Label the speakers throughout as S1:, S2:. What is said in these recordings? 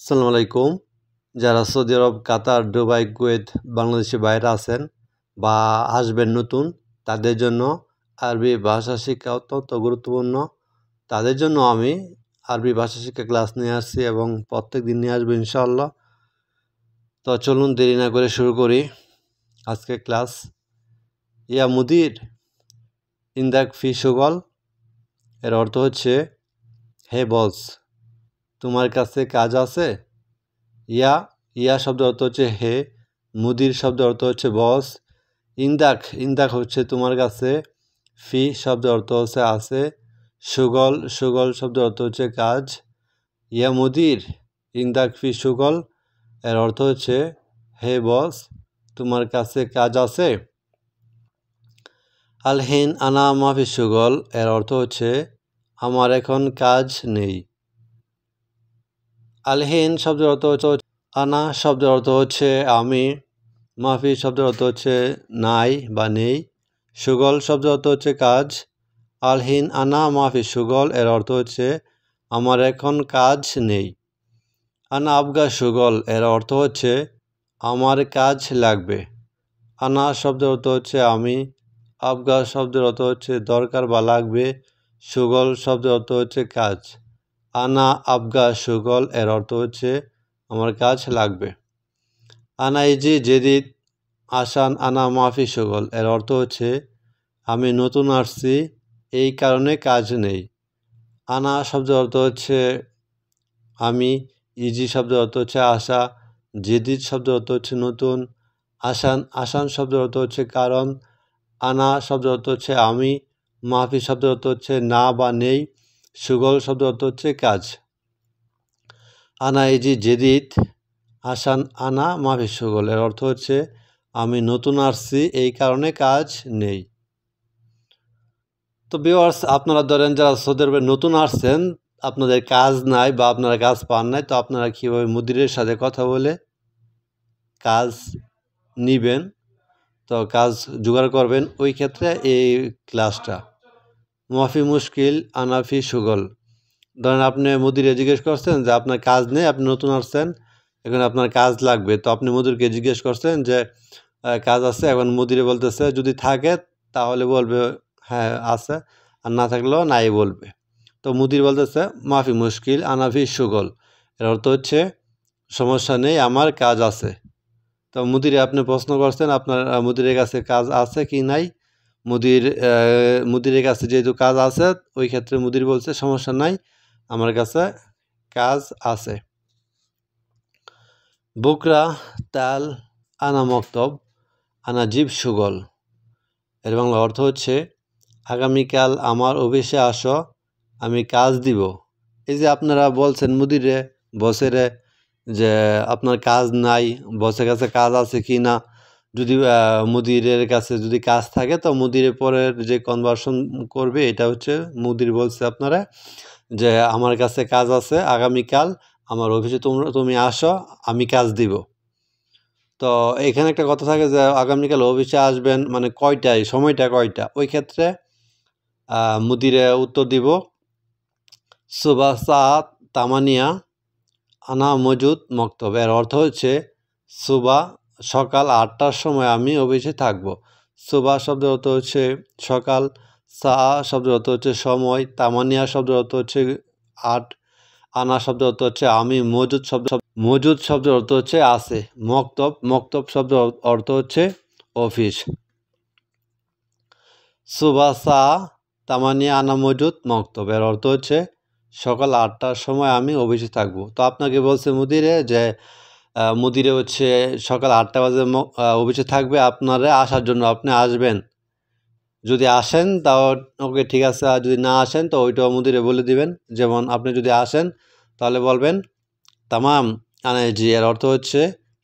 S1: আসসালামু আলাইকুম। যারা সৌদি আরব, কাতার, দুবাই, কুয়েত, বাংলাদেশের বাইরে আছেন বা আসবেন নতুন, তাদের জন্য আরবি ভাষা শিক্ষা অত্যন্ত গুরুত্বপূর্ণ। তাদের জন্য আমি আরবি ভাষা শিক্ষা ক্লাস নিয়ে আসছি এবং প্রত্যেকদিন নিয়ে আসবো ইনশাআল্লাহ। তো চলুন দেরি না করে শুরু করি আজকের ক্লাস। ইয়া মুদির, ইন্দাক ফি শুগল, এর অর্থ হচ্ছে হে বস, তোমার কাছে কাজ আছে। ইয়া ইয়া শব্দের অর্থ হচ্ছে হে, মুদির শব্দের অর্থ হচ্ছে বস, ইন্দাক হচ্ছে তোমার কাছে, ফি শব্দের অর্থ হচ্ছে আছে, সুগল শব্দের অর্থ হচ্ছে কাজ। ইয়া মুদির, ইন্দাক ফি সুগল, এর অর্থ হচ্ছে হে বস, তোমার কাছে কাজ আছে। আলহিন আনা মাফি সুগল, এর অর্থ হচ্ছে আমার এখন কাজ নেই। আলহিন শব্দের অর্থ হচ্ছে আনা শব্দের অর্থ হচ্ছে আমি, মাফি শব্দের অর্থ হচ্ছে নাই বা নেই, সুগল শব্দের অর্থ হচ্ছে কাজ। আলহিন আনা মাফি সুগল, এর অর্থ হচ্ছে আমার এখন কাজ নেই। আনা আবগা সুগল, এর অর্থ হচ্ছে আমার কাজ লাগবে। আনা শব্দের অর্থ হচ্ছে আমি, আবগা শব্দের অর্থ হচ্ছে দরকার বা লাগবে, সুগল শব্দের অর্থ হচ্ছে কাজ। আনা আবগা সুগল, এর অর্থ হচ্ছে আমার কাজ লাগবে। আনা ইজি জেদিদ আসান আনা মাফি সুগল, এর অর্থ হচ্ছে আমি নতুন আসছি, এই কারণে কাজ নেই। আনা শব্দের অর্থ হচ্ছে আমি, ইজি শব্দের অর্থ হচ্ছে আসা, জেদিদ শব্দের অর্থ হচ্ছে নতুন, আসান শব্দের অর্থ হচ্ছে কারণ, আনা শব্দের অর্থ হচ্ছে আমি, মাফি শব্দের অর্থ হচ্ছে না বা নেই, সুগল শব্দের অর্থ হচ্ছে কাজ। আনা ইজি জেদিদ আসান আনা মাফি সুগল, এর অর্থ হচ্ছে আমি নতুন আসছি, এই কারণে কাজ নেই। তো ভিউয়ার্স, আপনারা ধরেন যারা সৌদি আরবে নতুন আসছেন, আপনাদের কাজ নাই বা আপনারা কাজ পান নাই, তো আপনারা কীভাবে মুদিরের সাথে কথা বলে কাজ নিবেন, তো কাজ জোগাড় করবেন, ওই ক্ষেত্রে এই ক্লাসটা। মাফি মুশকিল আনাফি সুগল, ধরেন আপনি মুদিরে জিজ্ঞেস করছেন যে আপনার কাজ নেই, আপনি নতুন আসছেন, এখন আপনার কাজ লাগবে, তো আপনি মুদিরকে জিজ্ঞেস করছেন যে কাজ আছে, এখন মুদিরে বলতেছে যদি থাকে তাহলে বলবে হ্যাঁ আছে, আর না থাকলেও নাই বলবে। তো মুদির বলতেছে মাফি মুশকিল আনাফি সুগল, এর অর্থ হচ্ছে সমস্যা নেই, আমার কাজ আছে। তো মুদিরে আপনি প্রশ্ন করছেন আপনার মুদিরের কাছে কাজ আছে কি নাই, মুদিরের কাছে যেহেতু কাজ আছে, ওই ক্ষেত্রে মুদির বলছে সমস্যা নাই, আমার কাছে কাজ আছে। বুকরা তাল আনা মক্তব আনা জিব সুগল, এর বাংলা অর্থ হচ্ছে আগামীকাল আমার অফিসে আসো, আমি কাজ দিব। এই যে আপনারা বলছেন মুদিরে, বসেরে যে আপনার কাজ নাই, বসের কাছে কাজ আছে কি না, যদি মুদিরের কাছে যদি কাজ থাকে তো মুদিরের পরের যে কনভার্সন করবে এটা হচ্ছে মুদির বলছে আপনারা যে আমার কাছে কাজ আছে, আগামীকাল আমার অফিসে তুমি আসো, আমি কাজ দিব। তো এখানে একটা কথা থাকে যে আগামীকাল অফিসে আসবেন মানে কয়টায়, সময়টা কয়টা, ওই ক্ষেত্রে মুদিরে উত্তর দিব সুবাহ সাত তামানিয়া আনা মজুদ মক্তব, এর অর্থ হচ্ছে সকাল 8টার সময় আমি অফিসে থাকব। সুবাহ শব্দের অর্থ হচ্ছে সকাল, সা শব্দের অর্থ হচ্ছে সময়, তামানিয়া শব্দের অর্থ হচ্ছে 8, আনা শব্দের অর্থ হচ্ছে আমি, মজুদ শব্দের অর্থ হচ্ছে আছে, মক্তব শব্দের অর্থ হচ্ছে অফিস। সুবাহ সা তামানিয়া আনা মজুদ মক্তব, এর অর্থ হচ্ছে সকাল 8টার সময় আমি অফিসে থাকবো। তো আপনাকে বলছে মুদিরে যে মুদিরে হচ্ছে সকাল 8টা বাজে অফিসে থাকবে, আপনারা আসার জন্য আপনি আসবেন, যদি আসেন তাও ওকে ঠিক আছে, আর যদি না আসেন তো ওইটাও মুদিরে বলে দিবেন। যেমন আপনি যদি আসেন তাহলে বলবেন তামাম আনাইজি, এর অর্থ হচ্ছে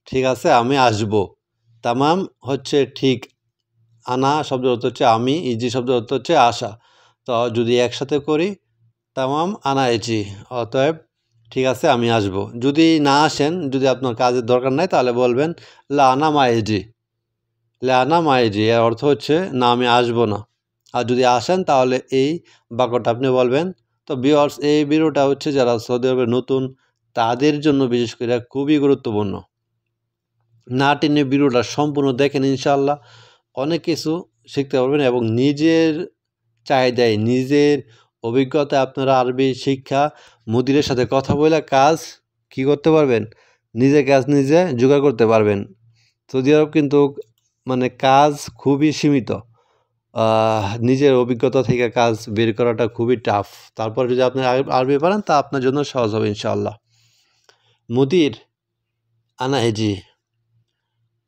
S1: ঠিক আছে আমি আসবো। তামাম হচ্ছে ঠিক, আনা শব্দের অর্থ হচ্ছে আমি, ইজি শব্দের অর্থ হচ্ছে আসা। তো যদি একসাথে করি তামাম আনা ইজি, অতএব ঠিক আছে আমি আসবো। যদি না আসেন, যদি আপনার কাজের দরকার নাই তাহলে বলবেন লা আনা মাইজি, লা আনা মাইজি, এর অর্থ হচ্ছে না আমি আসবো না। আর যদি আসেন তাহলে এই বাক্যটা আপনি বলবেন। তো ভিউয়ার্স, এই ভিডিওটা হচ্ছে যারা সৌদি আরবে নতুন তাদের জন্য বিশেষ করে খুবই গুরুত্বপূর্ণ। না টেনে ভিডিওটা সম্পূর্ণ দেখেন, ইনশাআল্লাহ অনেক কিছু শিখতে পারবেন এবং নিজের চাহিদায় নিজের অভিজ্ঞতায় আপনারা আরবি শিক্ষা মুদিরের সাথে কথা বলে কাজ কি করতে পারবেন, নিজের কাজ নিজে জোগাড় করতে পারবেন। সৌদি আরব কিন্তু মানে কাজ খুবই সীমিত, নিজের অভিজ্ঞতা থেকে কাজ বের করাটা খুবই টাফ। তারপর যদি আপনি আরবি পারেন তা আপনার জন্য সহজ হবে ইনশাআল্লাহ। মুদির আনা এজি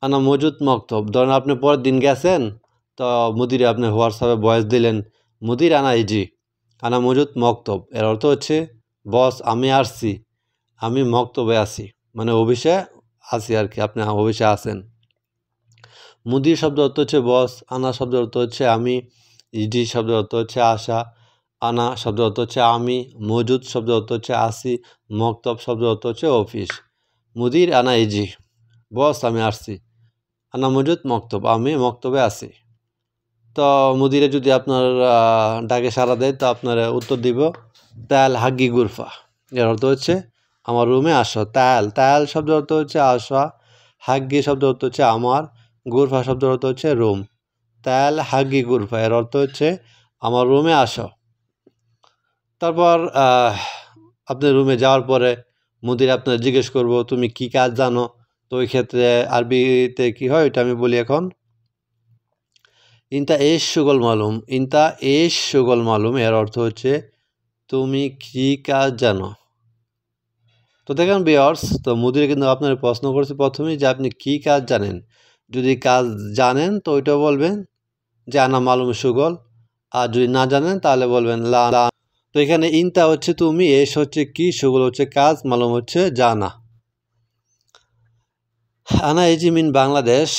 S1: আনা মজুদ মক্তব, ধরেন আপনি পরের দিন গেছেন, তো মুদিরে আপনি হোয়াটসঅ্যাপে ভয়েস দিলেন, মুদির আনা এজি আনা মজুদ মক্তব, এর অর্থ হচ্ছে বস আমি আসছি, আমি মক্তবে আছি, মানে অফিসে আছি আর কি, আপনি অফিসে আছেন। মুদির শব্দ অর্থ হচ্ছে বস, আনা শব্দ অর্থ হচ্ছে আমি, ইজি শব্দ অর্থ হচ্ছে আসা, আনা শব্দ অর্থ হচ্ছে আমি, মজুদ শব্দ অর্থ হচ্ছে আসি, মক্তব শব্দ অর্থ হচ্ছে অফিস। মুদির আনা ইজি, বস আমি আসছি, আনা মজুদ মক্তব, আমি মক্তবে আছি। তো মুদিরে যদি আপনার ডাকে সাড়া দেয় তো আপনার উত্তর দিব তাল হাগি গুরফা, এর অর্থ হচ্ছে আমার রুমে আসো। তাল শব্দ অর্থ হচ্ছে আসা, হাগি শব্দ অর্থ হচ্ছে আমার, গুরফা শব্দ অর্থ হচ্ছে রুম। তাল হাগি গুরফা এর অর্থ হচ্ছে আমার রুমে আসো। তারপর আপনি রুমে যাওয়ার পরে মুদির আপনার জিজ্ঞেস করব তুমি কি কাজ জানো, তো ওই ক্ষেত্রে আরবিতে কি হয় এটা আমি বলি এখন। ইনতা এশ সুগল মালুম, ইনতা এশ সুগল মালুম এর অর্থ হচ্ছে তুমি কি কাজ জানো। তো দেখেন ভিউয়ার্স, তো মুদির কিন্তু আপনার প্রশ্ন করছে প্রথমেই যে আপনি কি কাজ জানেন। যদি কাজ জানেন তো ওইটা বলবেন যে আনা মালুম সুগল, আর যদি না জানেন তাহলে বলবেন লা। তো এখানে ইনতা হচ্ছে তুমি, এশ হচ্ছে কি, সুগল হচ্ছে কাজ, মালুম হচ্ছে জানা। আনা এজি মিন বাংলাদেশ,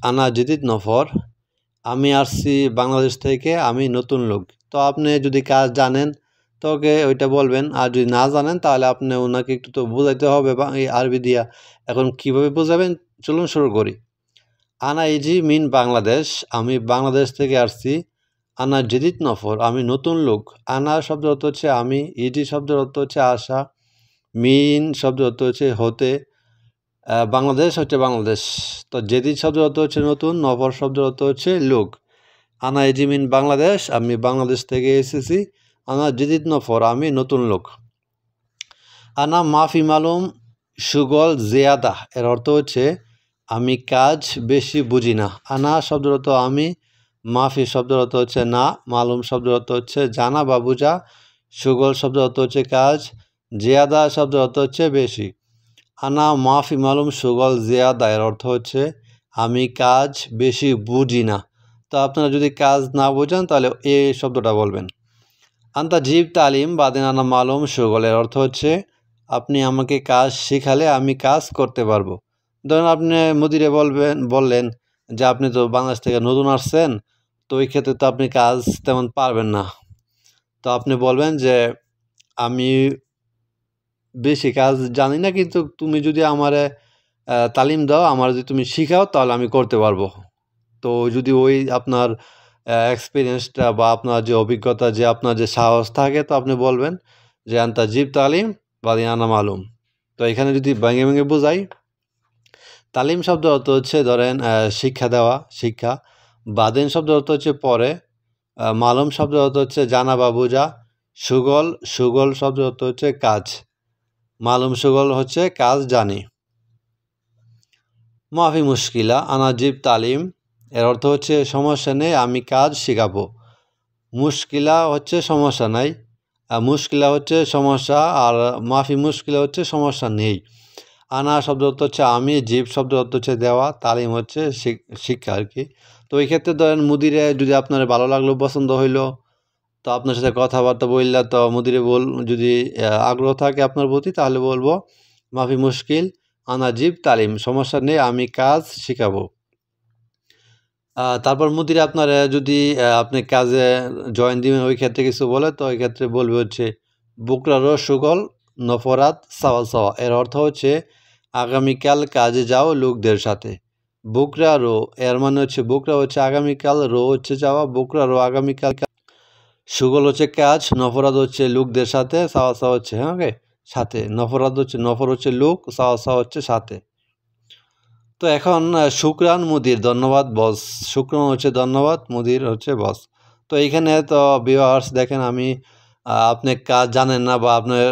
S1: আনা জদিদ নফর, আমি আসছি বাংলাদেশ থেকে, আমি নতুন লোক। তো আপনি যদি কাজ জানেন তো ওকে ওইটা বলবেন, আর যদি না জানেন তাহলে আপনি ওনাকে একটু তো বোঝাইতে হবে এই আরবি দিয়া। এখন কিভাবে বোঝাবেন চলুন শুরু করি। আনা ইজি মিন বাংলাদেশ, আমি বাংলাদেশ থেকে আসছি। আনা জদিদ নফর, আমি নতুন লোক। আনা শব্দ অর্থ হচ্ছে আমি, ইজি শব্দের অর্থ হচ্ছে আসা, মিন শব্দ অর্থ হচ্ছে হতে, বাংলাদেশ হচ্ছে বাংলাদেশ। তো জেদিদ শব্দের অর্থ হচ্ছে নতুন, নফর শব্দের অর্থ হচ্ছে লোক। আনা এজি মিন বাংলাদেশ, আমি বাংলাদেশ থেকে এসেছি। আনা জেদিদ নফর, আমি নতুন লোক। আনা মাফি মালুম সুগল জিয়াদা, এর অর্থ হচ্ছে আমি কাজ বেশি বুঝি না। আনা শব্দের অর্থ আমি, মাফি শব্দের অর্থ হচ্ছে না, মালুম শব্দের অর্থ হচ্ছে জানা বা বুঝা, সুগল শব্দের অর্থ হচ্ছে কাজ, জিয়াদা শব্দের অর্থ হচ্ছে বেশি। আনা মাফি মালুম সুগল জিয়াদা এর অর্থ হচ্ছে আমি কাজ বেশি বুঝি না। তো আপনারা যদি কাজ না বোঝেন তাহলে এই শব্দটা বলবেন। আন্তা জিব তালিম বাদেন আনা মালুম সুগল এর অর্থ হচ্ছে আপনি আমাকে কাজ শেখালে আমি কাজ করতে পারবো। ধরুন আপনি মুদিরে বললেন যে আপনি তো বাংলাদেশ থেকে নতুন আসছেন, তো ওই ক্ষেত্রে তো আপনি কাজ তেমন পারবেন না। তো আপনি বলবেন যে আমি বেশি কাজ জানি না, কিন্তু তুমি যদি আমারে তালিম দাও, আমার যদি তুমি শিখাও তাহলে আমি করতে পারবো। তো যদি ওই আপনার এক্সপিরিয়েন্সটা বা আপনার যে অভিজ্ঞতা, যে আপনার যে সাহস থাকে, তো আপনি বলবেন যে আন্তা জিব তালিম বাদিন আনা মালুম। তো এখানে যদি ভেঙে ভেঙে বোঝাই, তালিম শব্দ অর্থ হচ্ছে ধরেন শিক্ষা দেওয়া, শিক্ষা। বাদেন শব্দ অর্থ হচ্ছে পরে, মালুম শব্দ অর্থ হচ্ছে জানা বা বোঝা, সুগল শব্দ অর্থ হচ্ছে কাজ, মালুম সুগল হচ্ছে কাজ জানি। মাফি মুশকিলা আনা জিব তালিম এর অর্থ হচ্ছে সমস্যা নেই, আমি কাজ শেখাবো। মুশকিলা হচ্ছে সমস্যা নাই, মুশকিলা হচ্ছে সমস্যা, আর মাফি মুশকিলা হচ্ছে সমস্যা নেই। আনা শব্দ অর্থ হচ্ছে আমি, জিব শব্দ অর্থ হচ্ছে দেওয়া, তালিম হচ্ছে শিক্ষা আর কি। তো এই ক্ষেত্রে ধরেন মুদিরে যদি আপনার ভালো লাগলো, পছন্দ হইলো, তো আপনার সাথে কথাবার্তা বললে, তো মুদিরে যদি আগ্রহ থাকে আপনার প্রতি, তাহলে বলবো মাফি মুশকিল আনা জিব তালিম, সমস্যা নেই আমি কাজ শিখাবো। তারপর মুদিরে আপনার যদি আপনি কাজে জয়েন দিবেন ওই ক্ষেত্রে কিছু বলে, তো ওই ক্ষেত্রে বলবে হচ্ছে বুকরারও সুগল নফরাত সাওয়া সাওয়া, এর অর্থ হচ্ছে আগামীকাল কাজে যাও লোকদের সাথে। বুকরারও এর মানে হচ্ছে বুকরা হচ্ছে আগামীকাল, রো হচ্ছে যাওয়া, বুকরারও আগামীকাল, সুগল হচ্ছে কাজ, নফরাত হচ্ছে লোকদের সাথে, সাওয়া সাওয়া হচ্ছে হ্যাঁ ওকে সাথে, নফর হচ্ছে লোক, সা হচ্ছে সাথে। তো এখন শুকরান মুদির, ধন্যবাদ বস। শুকরান হচ্ছে ধন্যবাদ, মুদির হচ্ছে বস। তো এইখানে তো ভিউয়ার্স দেখেন, আমি আপনি কাজ জানেন না বা আপনার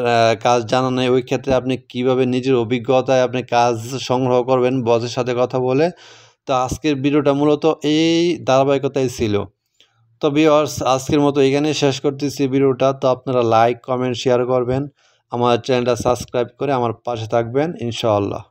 S1: কাজ জানা নেই, ওই ক্ষেত্রে আপনি কিভাবে নিজের অভিজ্ঞতায় আপনি কাজ সংগ্রহ করবেন বসের সাথে কথা বলে। তো আজকের ভিডিওটা মূলত এই ধারাবাহিকতাই ছিল। তো ভিউয়ার্স আজকের মতো এখানেই শেষ করতেছি ভিডিওটা। তো আপনারা লাইক, কমেন্ট, শেয়ার করবেন, আমার চ্যানেলটা সাবস্ক্রাইব করে আমার পাশে থাকবেন ইনশাআল্লাহ।